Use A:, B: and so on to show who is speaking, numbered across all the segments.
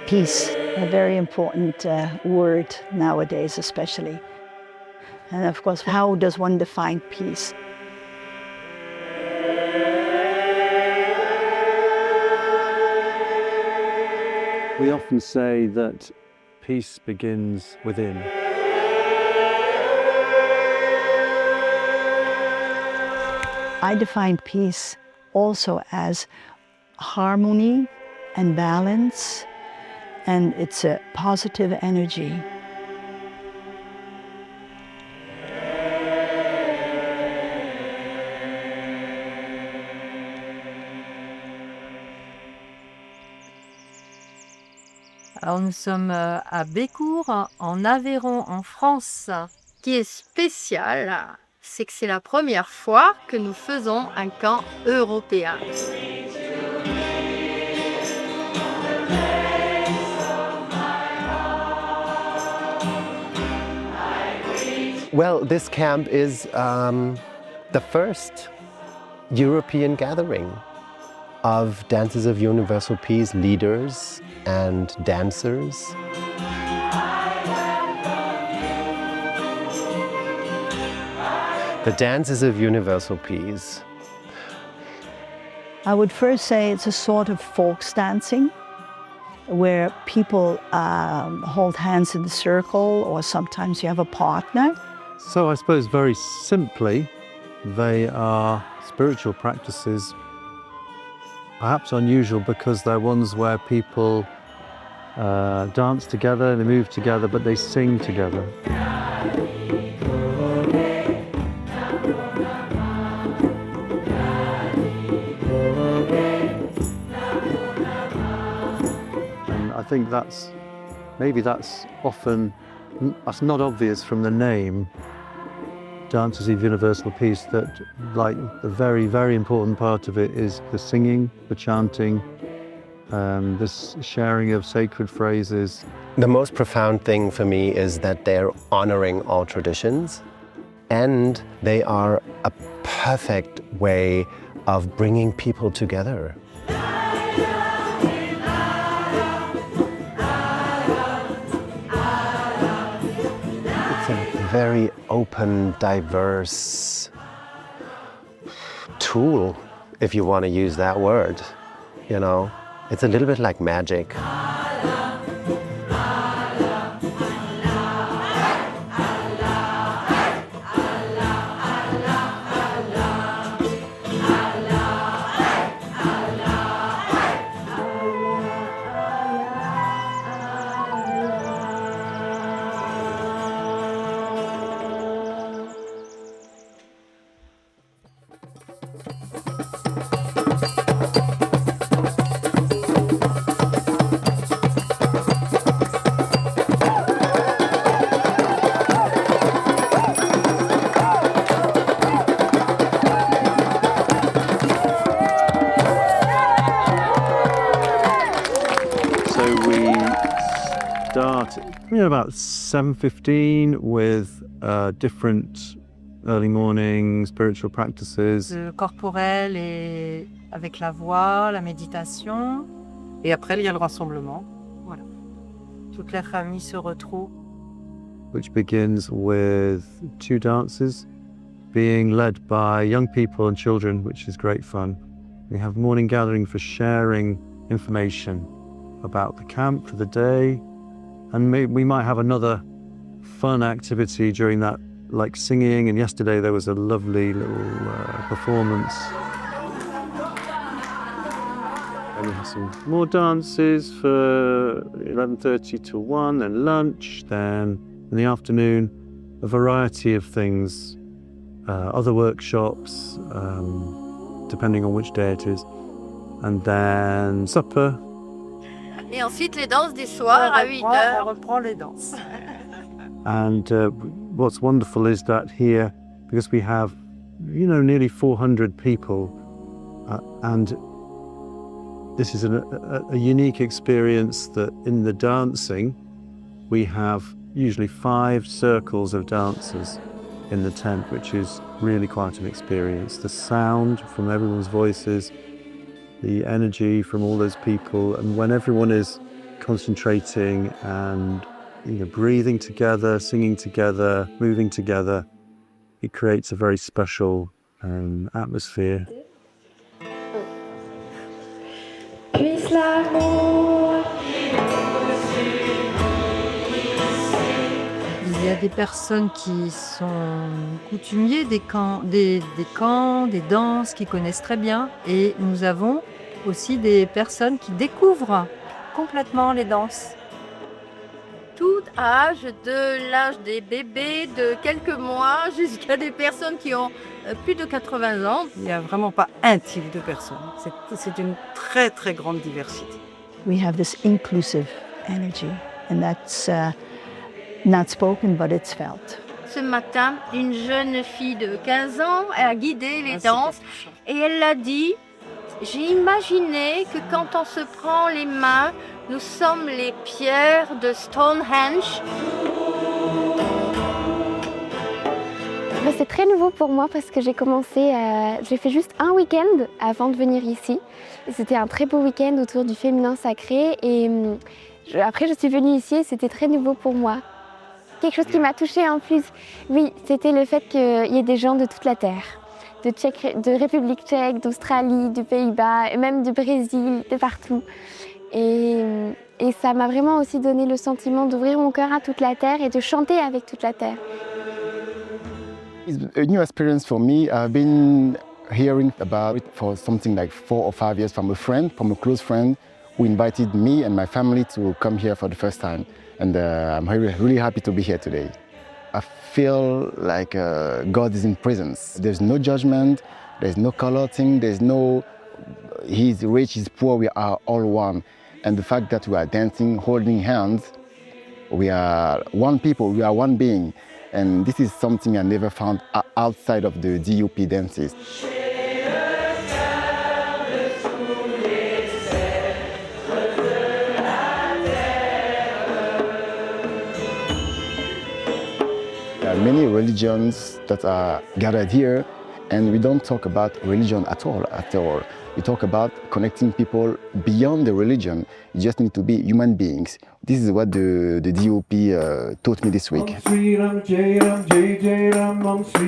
A: Peace, a very important word nowadays especially. And of course, how does one define peace?
B: We often say that peace begins within.
A: I define peace also as harmony and balance, and it's a positive energy.
C: Alors nous sommes à Becours, en Aveyron, en France. Ce qui est spécial, c'est que c'est la première fois que nous faisons un chant européen.
D: Well, this camp is the first European gathering of Dances of Universal Peace leaders and dancers. The Dances of Universal Peace.
A: I would first say it's a sort of folk dancing where people hold hands in the circle, or sometimes you have a partner.
B: So I suppose very simply, they are spiritual practices, perhaps unusual because they're ones where people dance together, they move together, but they sing together. And I think maybe that's not obvious from the name, Dances of Universal Peace, that like the very, very important part of it is the singing, the chanting, this sharing of sacred phrases.
D: The most profound thing for me is that they're honoring all traditions, and they are a perfect way of bringing people together. Very open, diverse tool, if you want to use that word, you know. It's a little bit like magic.
B: Start about 7:15 with different early morning spiritual practices.
C: Le corporel et avec la voix, la méditation.
E: Et après, il y a le rassemblement.
C: Voilà. Toute la famille se retrouve.
B: Which begins with 2 dances being led by young people and children, which is great fun. We have morning gathering for sharing information about the camp for the day. And we might have another fun activity during that, like singing, and yesterday there was a lovely little performance. And we have some more dances for 11:30 to 1, then lunch, then in the afternoon a variety of things, other workshops, depending on which day it is, and then supper.
C: Et ensuite les danses du soir à 8h.
E: On reprend les danses.
B: And what's wonderful is that here, because we have, nearly 400 people, and this is a unique experience that in the dancing, we have usually 5 circles of dancers in the tent, which is really quite an experience. The sound from everyone's voices, the energy from all those people, and when everyone is concentrating and breathing together, singing together, moving together. It creates a very special atmosphere.
F: Puisse l'amour.
C: Il y a des personnes qui sont coutumiers des camps, des danses, qui connaissent très bien. Et nous avons aussi des personnes qui découvrent complètement les danses.
G: Tout âge, de l'âge des bébés de quelques mois jusqu'à des personnes qui ont plus de 80 ans.
E: Il n'y a vraiment pas un type de personne. C'est une très très grande diversité.
A: We have this inclusive energy, and that's not spoken, but it's felt.
G: Ce matin, une jeune fille de 15 ans a guidé les danses et elle l'a dit, j'ai imaginé que quand on se prend les mains, nous sommes les pierres de Stonehenge.
F: C'est très nouveau pour moi parce que j'ai fait juste un week-end avant de venir ici. C'était un très beau week-end autour du féminin sacré et après je suis venue ici et c'était très nouveau pour moi. Quelque chose qui m'a touchée en plus, oui, c'était le fait qu'il y ait des gens de toute la terre, de République tchèque, d'Australie, du Pays-Bas, et même du Brésil, de partout. Et ça m'a vraiment aussi donné le sentiment d'ouvrir mon cœur à toute la terre et de chanter avec toute la terre.
H: It's a new experience for me. I've been hearing about it for something like 4 or 5 years from a close friend, who invited me and my family to come here for the first time. And I'm really happy to be here today. I feel like God is in presence. There's no judgment, there's no color thing, there's no he's rich, he's poor, we are all one. And the fact that we are dancing, holding hands, we are one people, we are one being. And this is something I never found outside of the DUP dances. There are many religions that are gathered here, and we don't talk about religion at all. We talk about connecting people beyond the religion. You just need to be human beings. This is what the DOP taught me this week.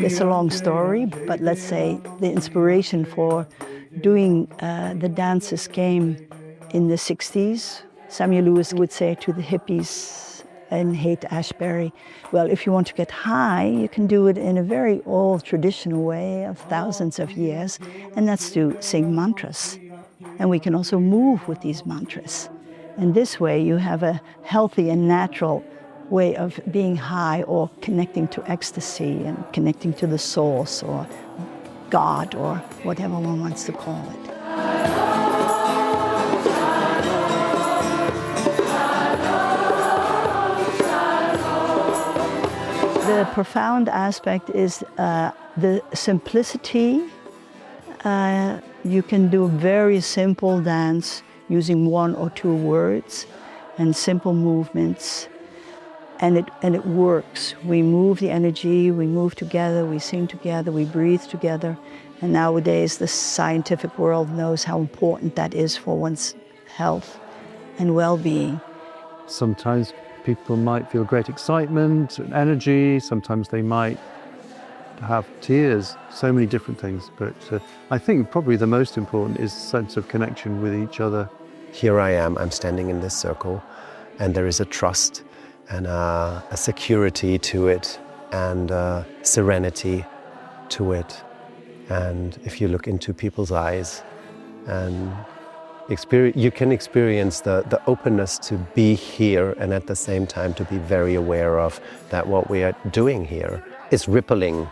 A: It's a long story, but let's say the inspiration for doing the dances came in the 60s. Samuel Lewis would say to the hippies in Haight-Ashbury, well, if you want to get high, you can do it in a very old traditional way of thousands of years, and that's to sing mantras. And we can also move with these mantras. And this way you have a healthy and natural way of being high or connecting to ecstasy and connecting to the source or God or whatever one wants to call it. The profound aspect is the simplicity. You can do a very simple dance using 1 or 2 words and simple movements, and it works. We move the energy, we move together, we sing together, we breathe together, and nowadays the scientific world knows how important that is for one's health and well-being.
B: Sometimes people might feel great excitement and energy, sometimes they might have tears, so many different things. But I think probably the most important is a sense of connection with each other.
D: Here I am, I'm standing in this circle, and there is a trust and a security to it and a serenity to it. And if you look into people's eyes and you can experience the openness to be here and at the same time to be very aware of that what we are doing here is rippling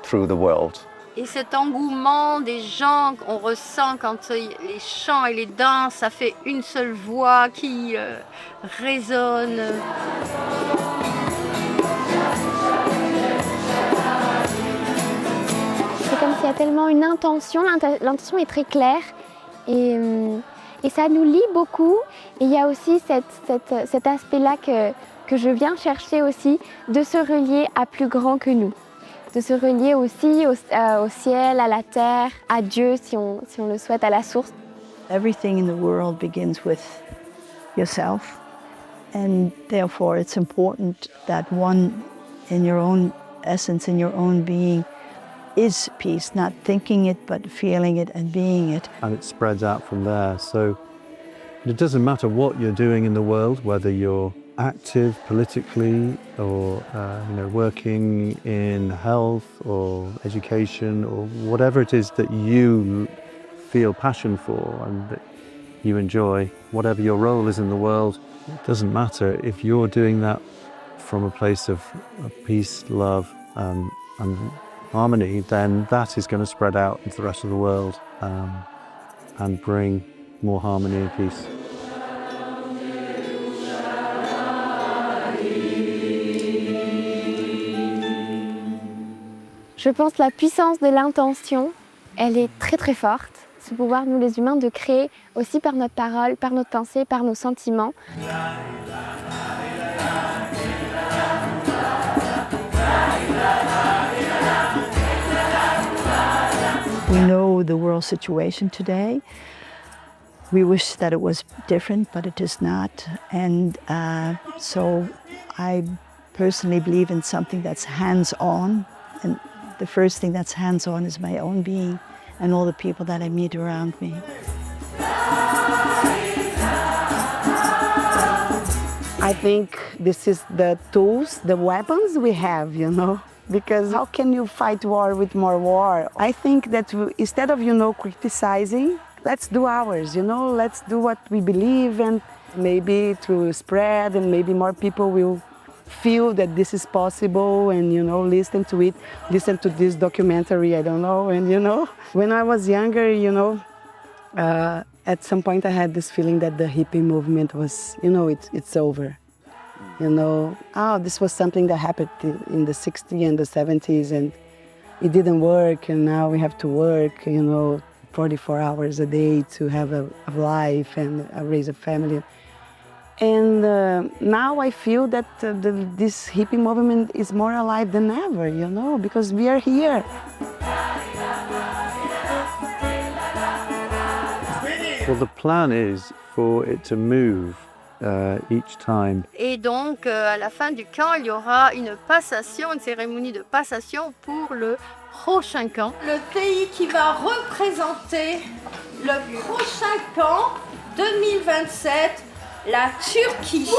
D: through the world.
G: Et cet engouement des gens qu'on ressent quand les chants et les danses, ça fait une seule voix qui résonne.
F: C'est comme s'il y a tellement une intention, l'intention est très claire et ça nous lie beaucoup. Et il y a aussi cet aspect-là que je viens chercher aussi, de se relier à plus grand que nous. De se relier aussi au ciel, à la terre, à Dieu si on le souhaite, à la source.
A: Everything in the world begins with yourself. And therefore, it's important that one, in your own essence, in your own being, is peace, not thinking it, but feeling it and being it.
B: And it spreads out from there. So it doesn't matter what you're doing in the world, whether you're active politically or working in health or education or whatever it is that you feel passion for and that you enjoy, whatever your role is in the world, it doesn't matter. If you're doing that from a place of peace, love and harmony, then that is going to spread out into the rest of the world and bring more harmony and peace.
F: Je pense que la puissance de l'intention, elle est très très forte. Ce pouvoir, nous les humains, de créer aussi par notre parole, par notre pensée, par nos sentiments.
A: We know the world situation today. We wish that it was different, but it is not. And so I personally believe in something that's hands-on. And the first thing that's hands-on is my own being and all the people that I meet around me.
E: I think this is the tools, the weapons we have, because how can you fight war with more war? I think that instead of, criticizing, let's do ours, let's do what we believe, and maybe through spread and maybe more people will feel that this is possible and, listen to it, listen to this documentary, I don't know, and, when I was younger, at some point I had this feeling that the hippie movement was, it's over. This was something that happened in the 60s and the 70s and it didn't work and now we have to work, 44 hours a day to have a life and raise a family. And now I feel that this hippie movement is more alive than ever, because we are here.
B: Well, the plan is for it to move each time.
C: Et donc, à la fin du camp, il y aura une passation, une cérémonie de passation pour le prochain camp. Le pays qui va représenter le prochain camp 2027, la Turquie.